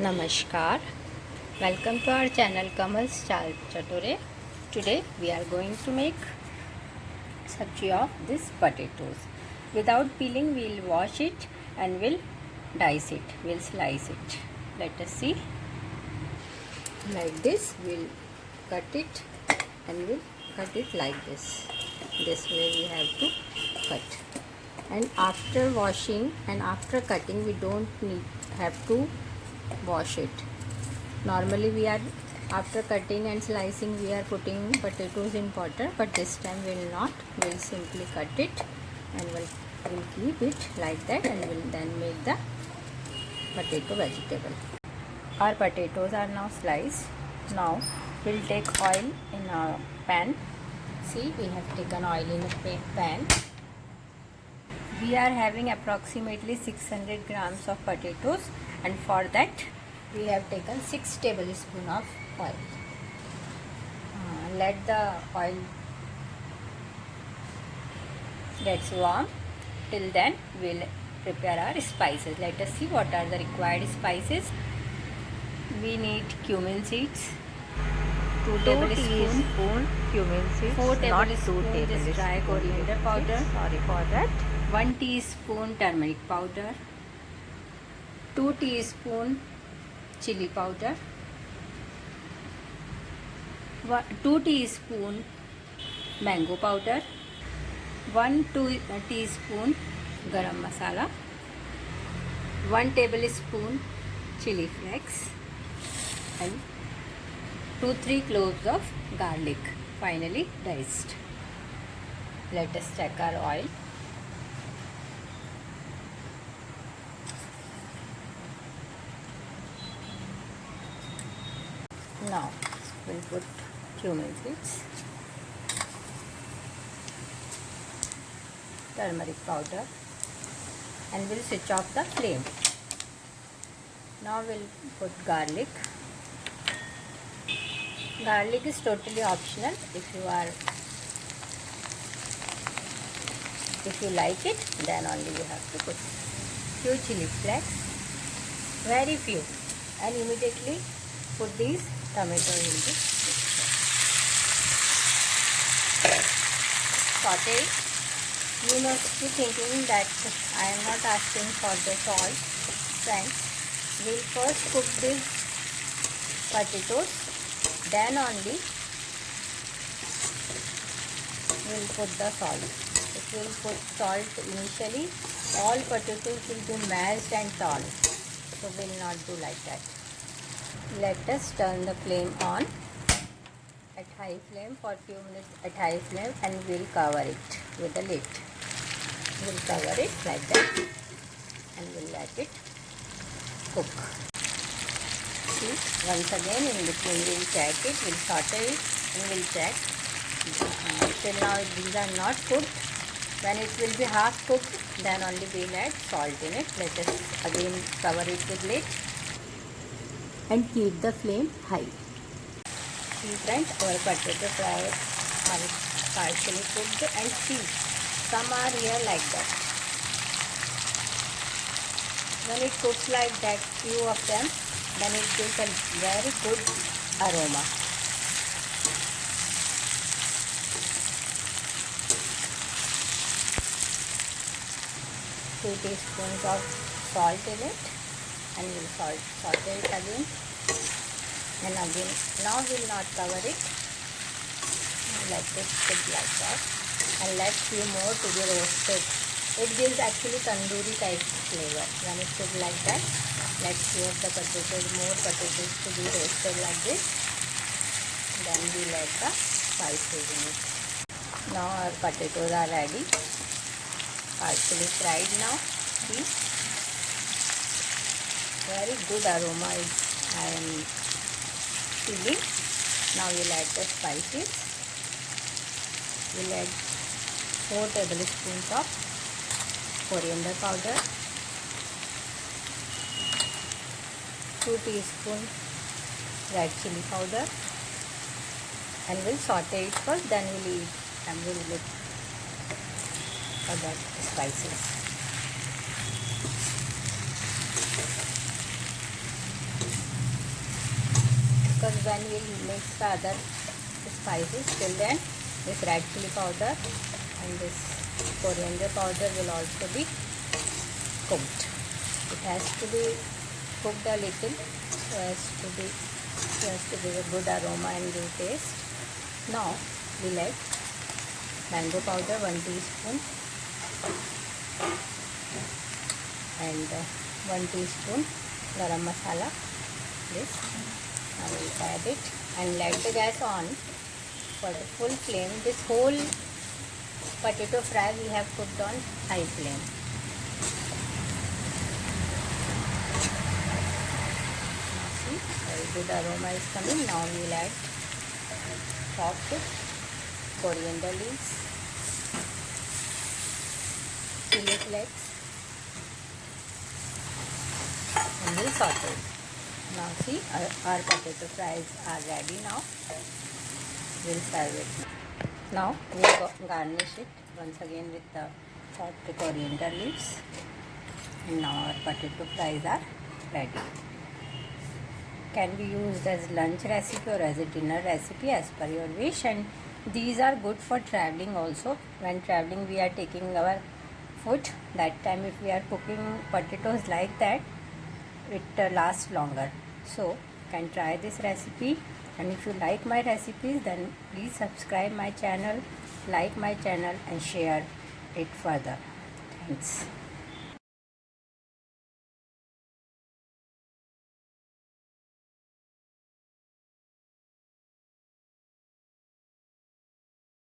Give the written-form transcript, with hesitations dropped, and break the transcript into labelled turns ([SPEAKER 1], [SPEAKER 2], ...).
[SPEAKER 1] Namaskar. Welcome to our channel Kamal's Chature. Today we are going to make sabji of these potatoes. Without peeling, we'll wash it and we'll dice it. We'll slice it. Let us see. Like this, we'll cut it and we'll cut it like this. This way we have to cut. And after washing and after cutting, we don't have to wash it. Normally we are, after cutting and slicing, we are putting potatoes in water, but this time we will not. We will simply cut it and we'll keep it like that, and we'll then make the potato vegetable. Our potatoes are now sliced. Now we'll take oil in a pan. See, we have taken oil in a pan. We are having approximately 600 grams of potatoes, and for that we have taken 6 tablespoons of oil. Let the oil gets warm. Till then we'll prepare our spices. Let us see what are the required spices. We need cumin seeds, 2 tablespoons
[SPEAKER 2] cumin seeds,
[SPEAKER 1] 4
[SPEAKER 2] not 2
[SPEAKER 1] tablespoons
[SPEAKER 2] tablespoons
[SPEAKER 1] dry coriander powder,
[SPEAKER 2] sorry for that.
[SPEAKER 1] 1 teaspoon turmeric powder, 2 teaspoon chili powder, 2 teaspoon mango powder, 1 teaspoon garam masala, 1 tablespoon chili flakes, and 2-3 cloves of garlic, finely diced. Let us check our oil. Now we'll put cumin seeds, turmeric powder, and we'll switch off the flame. Now we'll put garlic. Garlic is totally optional. If you like it, then only you have to put few chili flakes, very few, and immediately put these tomatoes in this saute. You must be thinking that I am not asking for the salt. Friends, we'll first cook these potatoes, then only we'll put the salt. If we'll put salt initially, all potatoes will be mashed and tall. So we'll not do like that. Let us turn the flame on at high flame for few minutes at high flame, and we'll cover it with a lid. We'll cover it like that and we'll let it cook. See, once again in between we'll check it, we'll saute it and we'll check. Till now these are not cooked. When it will be half cooked, then only we'll add salt in it. Let us again cover it with lid and keep the flame high. See friends, our potatoes are partially cooked, and see, some are here like that. When it cooks like that, few of them, then it gives a very good aroma. Two teaspoons of salt in it, and we'll saute it again and again. Now we'll not cover it. Let it cook like that, and let few more to be roasted. It gives actually tandoori type flavor when it cooked like that. Let few of the potatoes, more potatoes to be roasted like this. Then we'll add the spices in it. Now our potatoes are ready, partially fried now. See, very good aroma is I am feeling. Now we'll add the spices. We'll add 4 tablespoons of coriander powder, 2 teaspoons red chili powder, and we'll saute it first, then we'll eat and we'll look for the spices. because when we'll mix the other spices, till then this red chili powder and this coriander powder will also be cooked. It has to be cooked a little so as to give a good aroma and good taste. Now we'll add mango powder 1 teaspoon and 1 teaspoon garam masala. This I will add it and let the gas on for the full flame. This whole potato fry we have cooked on high flame. See, very good aroma is coming. Now we will add chopped coriander leaves, chili flakes, and we'll saute it. Now see, our potato fries are ready now. We'll serve it. Now we'll garnish it once again with the chopped coriander leaves. And now our potato fries are ready. Can be used as lunch recipe or as a dinner recipe as per your wish, and these are good for traveling also. When traveling we are taking our food, that time if we are cooking potatoes like that, it lasts longer. So can try this recipe, and if you like my recipes then please subscribe my channel, like my channel and share it further. Thanks.